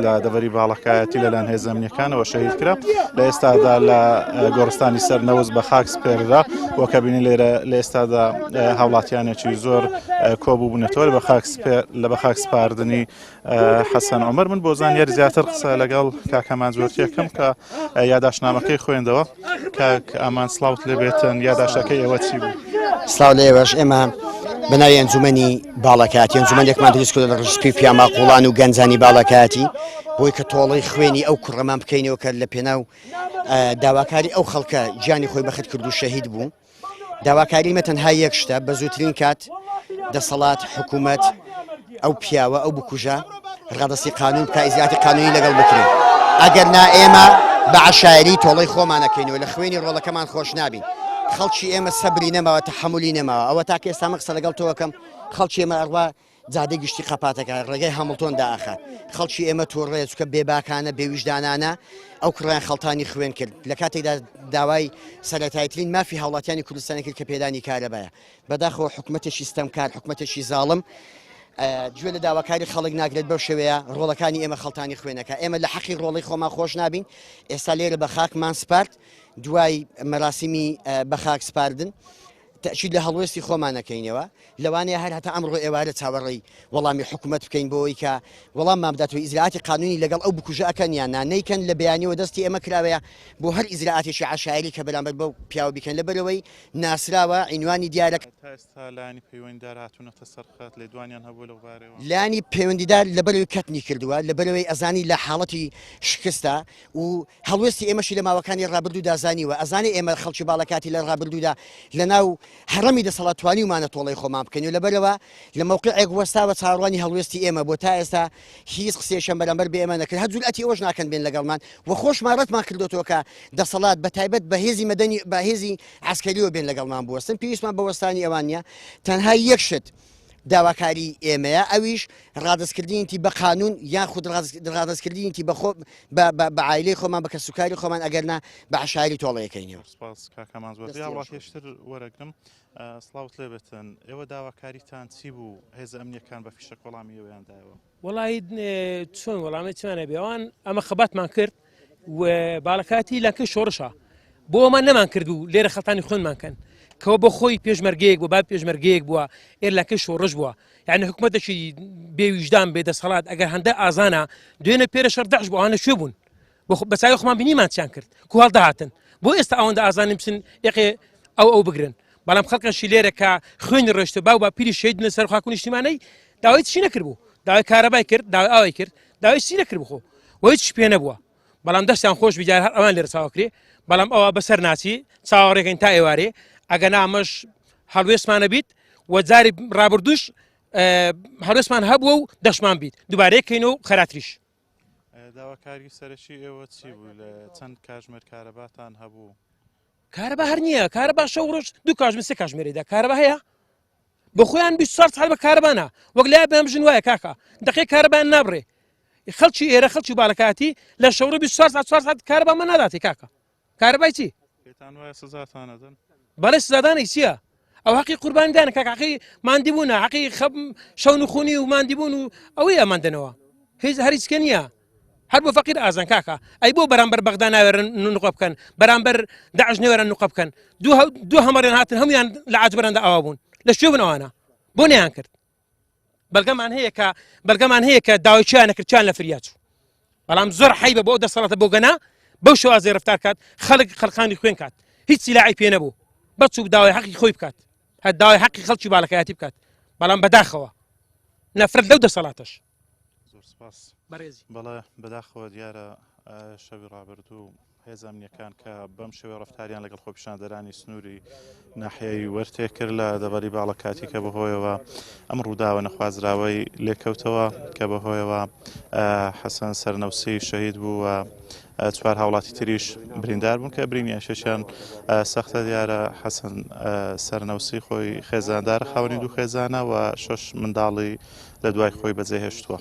لە دەڤەری باڵەکایەتی لەلایەن هێزە ئەمنیەکانەوە شەهید کرا لە ئێستادا لە گۆڕستانی سەر نەوز بە خاک سپێررا وەکە بینی لێرە لە ئێستادا هاوڵاتیانێکی زۆر کۆبوو بوونەتەوە لە بە خاک سپاردنی حەسەن عومەر. من بۆ زانیاری زیاتر قسە لەگەڵ کاکەمان زۆرتیەکەم کە یاداشنامەکەی خوێندەوە. کاک ئامان سڵاوت لێبێتن، یاداشەکەی ئێوە چی بوو؟ سلااو لێوەش ئێمە بەناوی ئەنجومەنی باڵەکاتی ئەنجومەنێکمان دروست کرد لە ڕشپی پیاما قوڵان و گەنجانی باڵەکاتی بۆی کە تۆڵەی خوێنی ئەو کوڕەمان بکەینەوە کە لە پێناو داواکاری ئەو خەڵکە گیانی خۆی بەخت کرد و شەهید بوو. داواکاری مە تەنها یەک شتە، بە زووترین کات دەسەڵات حکوومەت ئەو پیاوە ئەو بکوژە ڕادستی قانون بکە، ئیزراعاتی قانونی لەگەڵ بکرێت. ئەگەر نا ئێمە بە عشایری تۆڵەی خۆمانەکەینەوە لە خوێنی ڕۆڵەکەمان خۆش نابین. خەڵکی ئێمە سەبری نەماوە، تەحملی نەماوە. ئەوە تاکە ئێستا قسە لەگەڵ تۆکەم. خەڵکی ئێمە ئەڕوا جادەی گشتی قەپاتەکە ڕێگەی هەمڵتۆندا ئاخات. خەڵکی ئێمە تۆڕێ چکە بێباکانە بێویژدانانە ئەو کوڕیان خەڵتانی خوێن کرد. لە کاتێکدا داوای سەرەتاییترین مافی هاوڵاتیانی کوردستانی کرد کە پێدانی کارەبایە. بەداخەوە حکوومەتێکی ستەمکار، حکوومەتێکی زاڵم گوێ لە داواکاری خەڵک ناگرێت. بەو شێوەیە ڕۆڵەکانی ئێمە خەڵتانی خوێنەکە. ئێمە لە حەقی ڕۆڵی خۆمان خۆش نابین. ئێستا لێرە بە خاکمان سپارت دوای مەراسیمی بە خاک سپاردن تەشید لە هەڵوێستی خۆمانەکەینەوە. لەوانەیە هەر هەتا ئەمڕۆ ئێوارە چاوەڕێی وەڵامی حکوومەت بکەین بۆەوەی کە وەڵام مامداتەوە ئیزراعاتی قانونی لەگەڵ ئەو بکوژە ئەکەنیان نەیکەن لە بەیانیەوە دەستی ئێمە کراوەیە بۆ هەر ئیزراعاتێکی عشایری کە بەرامبەر بەو پیاوە بیکەن لەبەرەوەی ناسراوە ئینوانی دیارەکە. لانی پەیوەندیدار هاتوونەتە سەرخەت لێ دوانیان هەبوو لەو بارەوە. لانی پەیوەندیدار لەبەرەوەی کەتنی کردووە، لەبەرەوەی ئەزانی لە حاڵەتی شکستە و هەڵوێستی ئێمەشی لە ماوەکانی ڕابردوو دازانیوە. ئەزانێ ئێمە خەڵکی باڵەکاتی لە ڕابردوودا لەناو هەڕەمی دەسەڵاتوانی ومانە تۆڵەی خۆمان بکەین و لەبەرەوە لە موقعێک وەستاوە چاڕوانی هەڵوێستی ئێمە بۆ تا ئێستا هیچ قسێشم بەرامبەر بە ئێمە نەکرد. هەر جورئەتی ئەوەش ناکەن بێن لەگەڵمان و خۆشمان ڕەتمان کردوەوە کە دەسەڵات بەتایبەت بە هێزی مەدەنی بە هێزی عسکەریەوە بێن لەگەڵمان بوەستن. پێویستمان بە وەستانی ئەوان نیە. تەنها یەک شت داواکاری ئێمەیە، ئەویش ڕادستکردنیتی بە قانون یاخود ڕادستکردنیتی بە عایلەی خۆمان بە کەسوکاری خۆمان ئەگەرنا بە عشایری تۆڵەیەکەینەوە. سپاس کاکەمان زۆر هێشتر وەرەگرم. سڵاوت لێبێتن، ئێوە داواکاریتان چی بوو؟ هێزە ئەمنیەکان بە فیشە وەڵامی ئێوەیان دایەوە؟ وەڵی چۆن وەڵامی چمانە بێوان ئەمە خەباتمان کرد و باڵەکاتی لەکە شۆڕشە بۆ ئەمان نەمان کرد و لێرە خەڵتانی خوێنمان کەن کەەوە بۆ خۆی پێشمەرگەیەک بوو، با پێشمەرگەیەک بووە ئێر لەکە شۆڕش بووە. یعنی حکوومەتێکی بێویژدان بێدەسەڵات ئەگەر هەندە ئازانە دوێنە پێرە شەردەعش بۆ ئەوانە شوێ بوون بەسای خۆمان بینیمانچیان کرد کو هەڵداهاتن بۆ ئێستا ئەوەندە ئازانیم بچن یەقێ ئەو بگرن. بەڵام خەڵکەشی لێرە کە خوێنی ڕۆشتە باو با پیری شەید لەسەر خاکوون نیشتیمانەی داوای چی نەکرد بوو، داوای کارەبای کرد، داوای ئاوی کرد، داوای چی نەکرد بخۆ و هیچ پێ نەبووە. بەڵام دەستیان خۆش بیجار هەر ئەوان لێرە چاوەکرێ. بەڵام ئەوە بەسەر ناچی چاوەڕێکەین تا ئێوارێ ئەگەر نامەش هەڵوێستمانە بیت و جاری ڕابردوش هەڵوێستمان هەبووە و دەشمان بیت دووبارەیەکەینەوە خەراتریش. داواکاری سەرەکی ئێوە چی بوو؟ لە چەند کاژمێر کارەباتان هەبوو؟ کارەبا هەر نییە، کارەبا شەو ڕۆژ دوو کاژمێر سێ کاژمێرێدا کارەبا هەیە بە خۆیان 24 ساعت بە کارەبانە وەک لای بەم ژن وایە کاکە دقیق کارەبایان نابڕێ. خەڵکی ئێرە خەڵکی باڵەکاتی لە شەو 24 ساعت کارەبامان ناداتی کاکە. کارەبای چی؟ پێتان وایە سزاتان ئەدەن؟ بەڵێ سزادانەی چییە؟ ئەو حەقی قوربانیدانە کاکە، حەقی ماندیبوونە، حەقی شەو نخوونی و ماندیبوون و ئەوەی ئەماندنەوە هیچ هەریچکە نییە. هەر بۆ فەقیر ئازان کاکە ئەی بۆ بەرامبەر بەغدا ناوێرن نوقە بکەن، بەرامبەر داعش نەوێرن نوقە بکەن. دوو هەمەڕێن هاتن هەمویان لە عەجبەرەندا ئەوا بوون. لە شوێ بوون ئەوانە بۆ نەیان کرد. بەڵگەمان هەیە کە داوای چیان نەکرد، چیان لە فریا چوو. بەڵام زۆر حەیبە بۆ ئەو دەسەڵاتە بۆ گەنا بەو شێوازەی ڕەفتار کات خەڵقانی خوێن کات هیچ سیلاعی پێ نەبوو بەچوو داوای حەقی خۆی بکات، هەر داوای حەقی خەڵکی باڵەکایەتی بکات. بەڵام بەداخەوە نەفرەت لەو دەسەڵاتەش. زۆر سپاس بەڕێزی. بەڵێ بەداخەوە دیارە شەوی ڕابردوو هێزە ئەمنیەکان کە بەم شێوە ڕەفتاریان لەگەڵ خۆپیشاندەرانی سنووری ناحیەی وەرتێ کرد لە دەبەری باڵەکاتی کە بەهۆیەوە ئەم ڕووداوە نەخوازراوەی لێکەوتەوە کە بەهۆیەوە حەسەن سەرنەوسی شەهید بوو و چوار هاوڵاتی تریش بریندار بوون کە برینیان شەشیان سەختە. دیارە حەسەن سەرنەوسی خۆی خێزاندارە، خاوەنی دوو خێزانە و 6 منداڵی لە دوای خۆی بەجێهێشتووە.